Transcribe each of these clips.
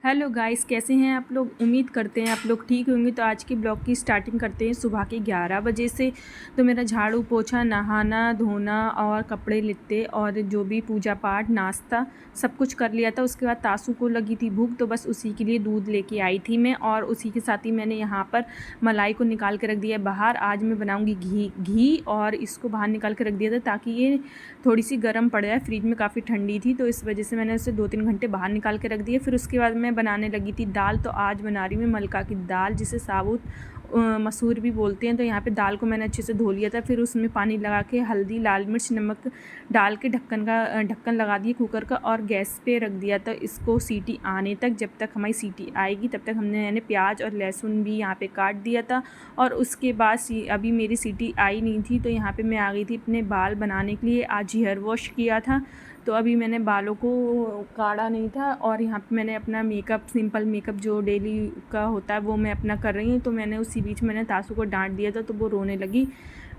Hello guys, कैसे हैं आप लोग। उम्मीद करते हैं आप लोग ठीक होंगे। तो आज की ब्लॉग की स्टार्टिंग करते हैं सुबह के 11 बजे से। तो मेरा झाड़ू पोछा, नहाना धोना और कपड़े लित्ते और जो भी पूजा पाठ नाश्ता सब कुछ कर लिया था। उसके बाद तासू को लगी थी भूख, तो बस उसी के लिए दूध लेके आई थी मैं, और उसी के साथ ही मैंने यहाँ पर मलाई को निकाल के रख दिया है बाहर। आज मैं बनाऊँगी घी और इसको बाहर निकाल के रख दिया था ताकि ये थोड़ी सी गर्म पड़ जाए। फ्रिज में काफ़ी ठंडी थी तो इस वजह से मैंने उसे 2-3 घंटे बाहर निकाल के रख दिए। फिर उसके बाद मैं बनाने लगी थी दाल। तो आज बना रही मैं मलका की दाल, जिसे साबुत मसूर भी बोलते हैं। तो यहाँ पे दाल को मैंने अच्छे से धो लिया था। फिर उसमें पानी लगा के हल्दी, लाल मिर्च, नमक डाल के ढक्कन लगा दिए कुकर का और गैस पे रख दिया था इसको सीटी आने तक। जब तक हमारी सीटी आएगी तब तक मैंने प्याज और लहसुन भी यहाँ पे काट दिया था। और उसके बाद अभी मेरी सीटी आई नहीं थी तो यहाँ पे मैं आ गई थी अपने बाल बनाने के लिए। आज हेयर वॉश किया था तो अभी मैंने बालों को काढ़ा नहीं था। और यहाँ पे मैंने अपना मेकअप, सिंपल मेकअप जो डेली का होता है वो मैं अपना कर रही हूँ। तो मैंने उसी बीच मैंने तासू को डांट दिया था तो वो रोने लगी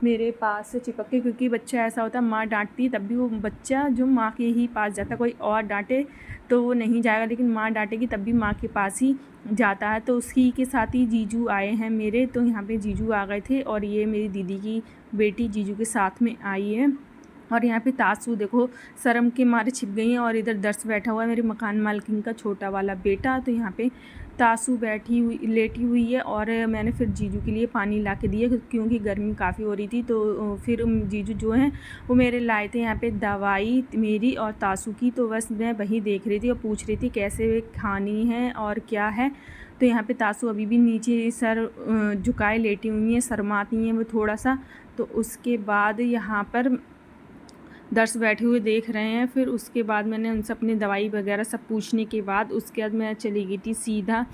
मेरे पास से चिपक के, क्योंकि बच्चा ऐसा होता है माँ डांटती तब भी वो बच्चा जो माँ के ही पास जाता है। कोई और डांटे तो वो नहीं जाएगा, लेकिन माँ डांटेगी तब भी माँ के पास ही जाता है। तो उसी के साथ ही जीजू आए हैं मेरे। तो यहाँ पे जीजू आ गए थे और ये मेरी दीदी की बेटी जीजू के साथ में आई है। और यहाँ पे तासू देखो शर्म के मारे छिप गई हैं। और इधर दर्श बैठा हुआ है मेरे मकान मालकिन का छोटा वाला बेटा। तो यहाँ पे तासू लेटी हुई है। और मैंने फिर जीजू के लिए पानी ला के दिया क्योंकि गर्मी काफ़ी हो रही थी। तो फिर जीजू जो हैं वो मेरे लाए थे यहाँ पे दवाई मेरी और तासू की। तो बस मैं वही देख रही थी और पूछ रही थी कैसे खानी है और क्या है। तो यहाँ पे तासू अभी भी नीचे सर झुकाए लेटी हुई हैं, शर्माती हैं वो थोड़ा सा। तो उसके बाद यहाँ पर दर्श बैठे हुए देख रहे हैं। फिर उसके बाद मैंने उनसे अपनी दवाई वगैरह सब पूछने के बाद उसके बाद मैं चली गई थी सीधा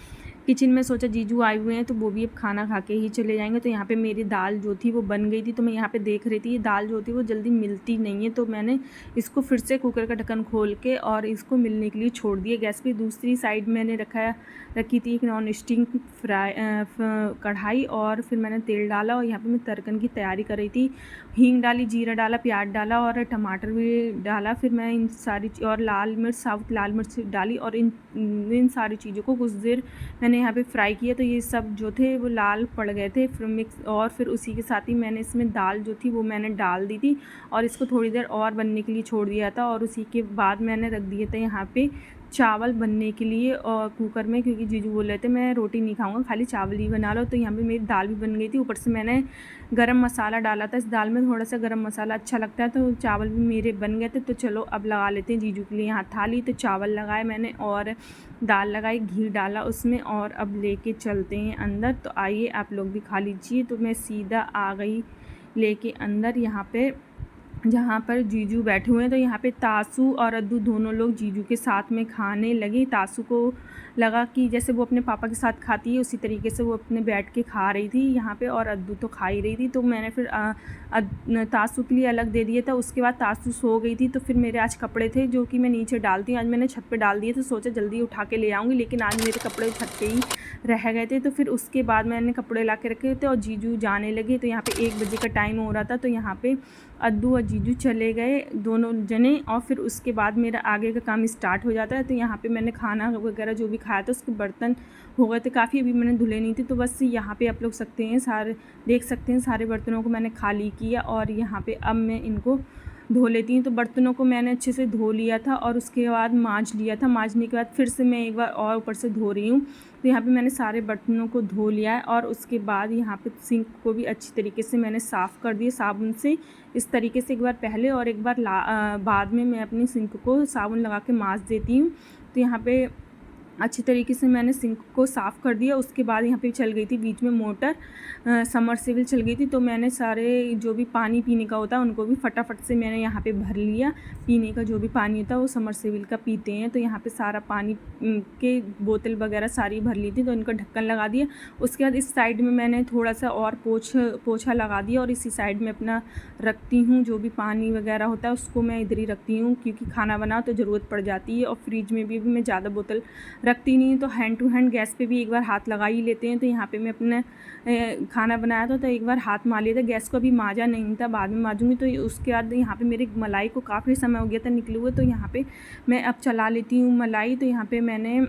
किचन में। सोचा जीजू आए हुए हैं तो वो भी अब खाना खा के ही चले जाएंगे। तो यहाँ पे मेरी दाल जो थी वो बन गई थी। तो मैं यहाँ पे देख रही थी ये दाल जो थी वो जल्दी मिलती नहीं है। तो मैंने इसको फिर से कुकर का ढक्कन खोल के और इसको मिलने के लिए छोड़ दिया गैस पे। दूसरी साइड मैंने रखी थी एक नॉन स्टिक कढ़ाई। और फिर मैंने तेल डाला और यहाँ पे मैं तड़कन की तैयारी कर रही थी। हींग डाली, जीरा डाला, प्याज डाला और टमाटर भी डाला। फिर मैं इन सारी और लाल मिर्च, साबुत लाल मिर्च डाली और इन सारी चीज़ों को कुछ देर मैंने यहाँ पे फ्राई किया। तो ये सब जो थे वो लाल पड़ गए थे फिर मिक्स। और फिर उसी के साथ ही मैंने इसमें दाल जो थी वो मैंने डाल दी थी और इसको थोड़ी देर और बनने के लिए छोड़ दिया था। और उसी के बाद मैंने रख दिए थे यहाँ पे चावल बनने के लिए और कुकर में, क्योंकि जीजू बोल रहे थे मैं रोटी नहीं खाऊंगा, खाली चावल ही बना लो। तो यहाँ पे मेरी दाल भी बन गई थी। ऊपर से मैंने गरम मसाला डाला था। इस दाल में थोड़ा सा गरम मसाला अच्छा लगता है। तो चावल भी मेरे बन गए थे। तो चलो अब लगा लेते हैं जीजू के लिए यहाँ थाली। तो चावल लगाए मैंने और दाल लगाई, घी डाला उसमें और अब लेके चलते हैं अंदर। तो आइए आप लोग भी खा लीजिए। तो मैं सीधा आ गई लेके अंदर यहाँ पे जहाँ पर जीजू बैठे हुए हैं। तो यहाँ पे तासू और अद्दू दोनों लोग जीजू के साथ में खाने लगे। तासू को लगा कि जैसे वो अपने पापा के साथ खाती है उसी तरीके से वो अपने बैठ के खा रही थी यहाँ पे, और अद्दू तो खा ही रही थी। तो मैंने फिर तासू के लिए अलग दे दिया था। उसके बाद तासू सो गई थी। तो फिर मेरे आज कपड़े थे जो कि मैं नीचे डालती हूँ, आज मैंने छत पे डाल दिए थे। सोचा जल्दी उठा के ले आऊँगी, लेकिन आज मेरे कपड़े छत पे ही रह गए थे। तो फिर उसके बाद मैंने कपड़े ला के रखे थे और जीजू जाने लगे। तो यहाँ पे 1 बजे का टाइम हो रहा था। तो यहाँ पे अद्दू और जीजू चले गए दोनों जने और फिर उसके बाद मेरा आगे का काम स्टार्ट हो जाता है। तो यहाँ पे मैंने खाना वगैरह जो भी खाया था उसके बर्तन हो गए थे काफ़ी, अभी मैंने धुले नहीं थे। तो बस यहाँ पे आप लोग देख सकते हैं सारे बर्तनों को मैंने खाली किया और यहाँ पे अब मैं इनको धो लेती हूँ। तो बर्तनों को मैंने अच्छे से धो लिया था और उसके बाद मांज लिया था। मांजने के बाद फिर से मैं एक बार और ऊपर से धो रही हूँ। तो यहाँ पे मैंने सारे बर्तनों को धो लिया है और उसके बाद यहाँ पे सिंक को भी अच्छी तरीके से मैंने साफ़ कर दिया साबुन से। इस तरीके से एक बार पहले और एक बार बाद में मैं अपनी सिंक को साबुन लगा के मांज देती हूँ। तो यहाँ पे अच्छी तरीके से मैंने सिंक को साफ़ कर दिया। उसके बाद यहाँ पे चल गई थी बीच में मोटर, समरसेबल चल गई थी। तो मैंने सारे जो भी पानी पीने का होता है उनको भी फटाफट से मैंने यहाँ पे भर लिया। पीने का जो भी पानी होता है वो समरसेबल का पीते हैं। तो यहाँ पे सारा पानी के बोतल वगैरह सारी भर ली थी। तो इनका ढक्कन लगा दिया। उसके बाद इस साइड में मैंने थोड़ा सा और पोछा लगा दिया और इसी साइड में अपना रखती हूँ जो भी पानी वगैरह होता है उसको मैं इधर ही रखती हूँ, क्योंकि खाना बनाओ तो ज़रूरत पड़ जाती है। और फ्रिज में भी मैं ज़्यादा बोतल रखती नहीं, तो हैंड टू हैंड गैस पे भी एक बार हाथ लगा ही लेते हैं। तो यहाँ पे मैं अपने खाना बनाया था तो एक बार हाथ मार लिया था। गैस को अभी मांजा नहीं था, बाद में मांजूंगी। तो उसके बाद यहाँ पे मेरी मलाई को काफ़ी समय हो गया था निकले हुए। तो यहाँ पे मैं अब चला लेती हूँ मलाई। तो यहाँ पे मैंने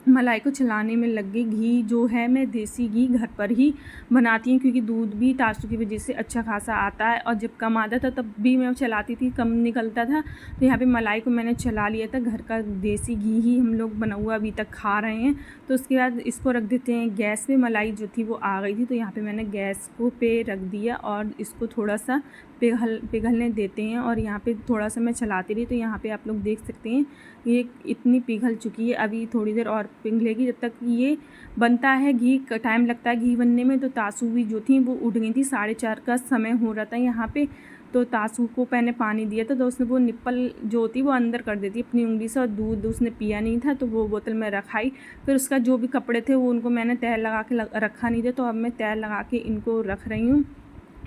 मलाई को चलाने में लग गई। घी जो है मैं देसी घी घर पर ही बनाती हूँ, क्योंकि दूध भी तासू की वजह से अच्छा खासा आता है, और जब कम आता था तब भी मैं चलाती थी, कम निकलता था। तो यहाँ पे मलाई को मैंने चला लिया था। घर का देसी घी ही हम लोग बना हुआ अभी तक खा रहे हैं। तो उसके बाद इसको रख देते हैं गैस पे। मलाई जो थी वो आ गई थी, तो यहाँ पे मैंने गैस को पे रख दिया और इसको थोड़ा सा पिघलने देते हैं। और यहाँ पे थोड़ा सा मैं चलाती रही, तो यहाँ पे आप लोग देख सकते हैं ये इतनी पिघल चुकी है। अभी थोड़ी देर और पिघलेगी। जब तक ये बनता है, घी का टाइम लगता है घी बनने में। तो तासू भी जो थी वो उठ गई थी। 4:30 का समय हो रहा था यहाँ पे। तो तासू को मैंने पानी दिया था, तो उसने वो निप्पल जो होती वो अंदर कर देती अपनी उंगली से, और दूध उसने पिया नहीं था, तो वो बोतल में रखाई। फिर उसका जो भी कपड़े थे वो उनको मैंने तह लगा के रखा नहीं था, तो अब मैं तह लगा के इनको रख रही हूँ।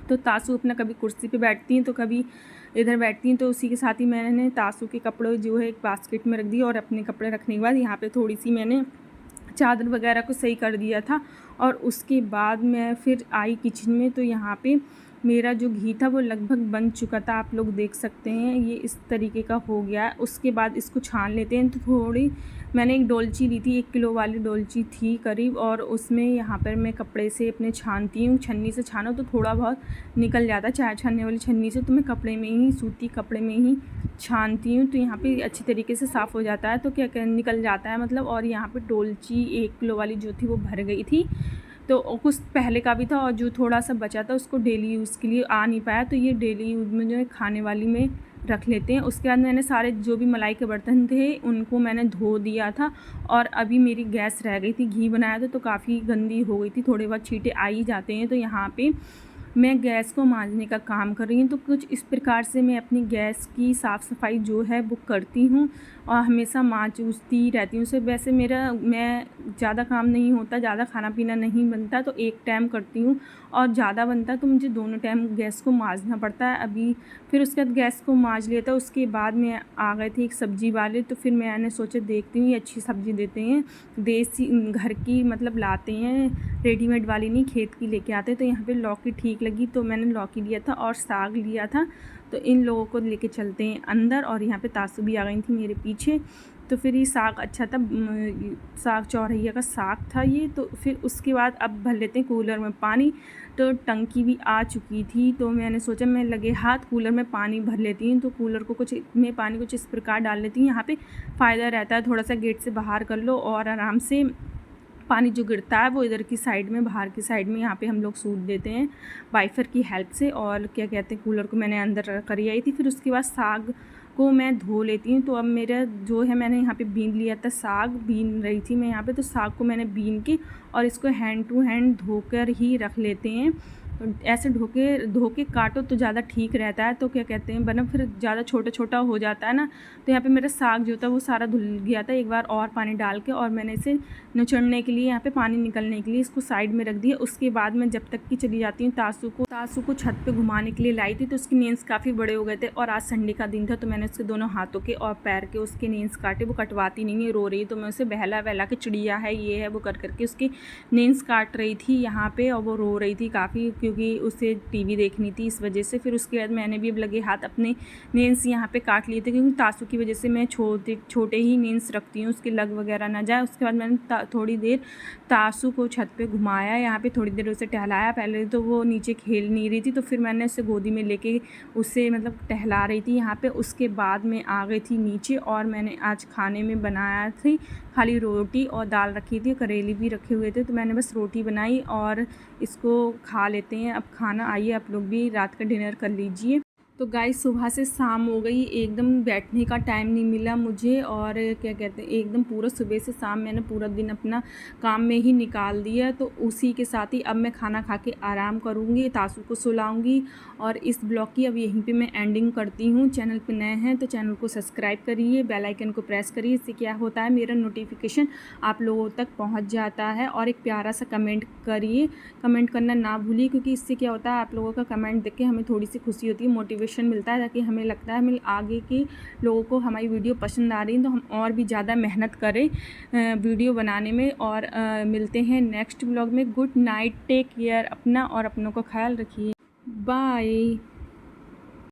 तो तासू अपना कभी कुर्सी पे बैठती हैं तो कभी इधर बैठती हैं। तो उसी के साथ ही मैंने तासू के कपड़े जो है एक बास्केट में रख दिए, और अपने कपड़े रखने के बाद यहाँ पे थोड़ी सी मैंने चादर वगैरह को सही कर दिया था। और उसके बाद मैं फिर आई किचन में। तो यहाँ पे मेरा जो घी था वो लगभग बन चुका था, आप लोग देख सकते हैं ये इस तरीके का हो गया है। उसके बाद इसको छान लेते हैं। तो थोड़ी मैंने एक डोलची ली थी, 1 किलो वाली डोलची थी करीब, और उसमें यहाँ पर मैं कपड़े से अपने छानती हूँ। छन्नी से छानो तो थोड़ा बहुत निकल जाता है, चाय छानने वाली छन्नी से। तो मैं कपड़े में ही, सूती कपड़े में ही छानती हूँ। तो यहाँ पे अच्छी तरीके से साफ़ हो जाता है, तो क्या निकल जाता है मतलब। और यहाँ पे डोलची 1 किलो वाली जो थी वो भर गई थी। तो कुछ पहले का भी था, और जो थोड़ा सा बचा था उसको डेली यूज़ के लिए आ नहीं पाया, तो ये डेली यूज़ में जो है खाने वाली में रख लेते हैं। उसके बाद मैंने सारे जो भी मलाई के बर्तन थे उनको मैंने धो दिया था। और अभी मेरी गैस रह गई थी, घी बनाया था तो काफ़ी गंदी हो गई थी, थोड़े बहुत छींटे आ ही जाते हैं। तो यहाँ पे मैं गैस को मांजने का काम कर रही हूँ। तो कुछ इस प्रकार से मैं अपनी गैस की साफ़ सफाई जो है वो करती हूँ, और हमेशा मांजती रहती हूँ। उसे वैसे मैं ज़्यादा काम नहीं होता, ज़्यादा खाना पीना नहीं बनता, तो एक टाइम करती हूँ। और ज़्यादा बनता तो मुझे दोनों टाइम गैस को मांजना पड़ता है। अभी फिर उसके बाद गैस को मांज लिया था। उसके बाद मैं आ गए थे एक सब्ज़ी वाले, तो फिर मैंने सोचा देखती हूँ ये अच्छी सब्ज़ी देते हैं, देसी घर की मतलब लाते हैं, रेडीमेड वाली नहीं, खेत की लेके आते। तो यहाँ पे लौकी ठीक लगी, तो मैंने लौकी लिया था और साग लिया था। तो इन लोगों को लेके चलते हैं अंदर। और यहाँ पे तासू भी आ गई थी मेरे पीछे। तो फिर ये साग अच्छा था, साग चौरैया का साग था ये। तो फिर उसके बाद अब भर लेते हैं कूलर में पानी। तो टंकी भी आ चुकी थी, तो मैंने सोचा मैं लगे हाथ कूलर में पानी भर लेती हूँ। तो कूलर को कुछ इस प्रकार डाल लेती हूँ। यहाँ पे फ़ायदा रहता है, थोड़ा सा गेट से बाहर कर लो और आराम से पानी जो गिरता है वो इधर की साइड में, बाहर की साइड में यहाँ पे हम लोग सूख देते हैं वाइफर की हेल्प से। और क्या कहते हैं, कूलर को मैंने अंदर करी आई थी। फिर उसके बाद साग को मैं धो लेती हूँ। तो अब मेरा जो है, मैंने यहाँ पे बीन लिया था, साग बीन रही थी मैं यहाँ पे। तो साग को मैंने बीन के और इसको हैंड टू हैंड धोकर ही रख लेते हैं। ऐसे धो के काटो तो ज़्यादा ठीक रहता है। तो क्या कहते हैं, वरना फिर ज़्यादा छोटा छोटा हो जाता है ना। तो यहाँ पे मेरा साग जो था वो सारा धुल गया था। एक बार और पानी डाल के और मैंने इसे निचोड़ने के लिए, यहाँ पे पानी निकलने के लिए इसको साइड में रख दिया। उसके बाद मैं जब तक की चली जाती हूँ, तासू को छत पे घुमाने के लिए लाई थी। तो उसके नेल्स काफ़ी बड़े हो गए थे, और आज संडे का दिन था, तो मैंने उसके दोनों हाथों के और पैर के उसके नेल्स काटे। वो कटवाती नहीं है, रो रही है, तो मैं उसे बहला वहला के चिड़िया है ये है वो कर करके उसके नेल्स काट रही थी यहाँ पे। और वो रो रही थी काफ़ी, क्योंकि उसे टीवी देखनी थी इस वजह से। फिर उसके बाद मैंने भी अब लगे हाथ अपने नेल्स यहाँ पे काट लिए थे, क्योंकि तासू की वजह से मैं छोटे ही नेल्स रखती हूँ, उसके लग वगैरह ना जाए। उसके बाद मैंने थोड़ी देर तासू को छत पे घुमाया, यहाँ पे थोड़ी देर उसे टहलाया। पहले तो वो नीचे खेल नहीं रही थी, तो फिर मैंने उसे गोदी में लेके उसे मतलब टहला रही थी यहाँ पे। उसके बाद मैं आ गई थी नीचे, और मैंने आज खाने में बनाया थी खाली रोटी और दाल रखी थी, करेले भी रखे हुए थे। तो मैंने बस रोटी बनाई और इसको खा लेते हैं अब खाना। आइए आप लोग भी रात का डिनर कर लीजिए। तो गाइस, सुबह से शाम हो गई, एकदम बैठने का टाइम नहीं मिला मुझे। और क्या कहते हैं, एकदम पूरा सुबह से शाम मैंने पूरा दिन अपना काम में ही निकाल दिया। तो उसी के साथ ही अब मैं खाना खा के आराम करूँगी, तासू को सुलाऊँगी। और इस ब्लॉग की अब यहीं पे मैं एंडिंग करती हूँ। चैनल पे नए हैं तो चैनल को सब्सक्राइब करिए, बेल आइकन को प्रेस करिए। इससे क्या होता है, मेरा नोटिफिकेशन आप लोगों तक पहुँच जाता है। और एक प्यारा सा कमेंट करिए, कमेंट करना ना भूलिए, क्योंकि इससे क्या होता है, आप लोगों का कमेंट देख के हमें थोड़ी सी खुशी होती है, मोटिवेशन मिलता है, ताकि हमें लगता है हमें आगे के लोगों को हमारी वीडियो पसंद आ रही है, तो हम और भी ज़्यादा मेहनत करें वीडियो बनाने में। और मिलते हैं नेक्स्ट ब्लॉग में। गुड नाइट, टेक केयर, अपना और अपनों का ख्याल रखिए, बाय।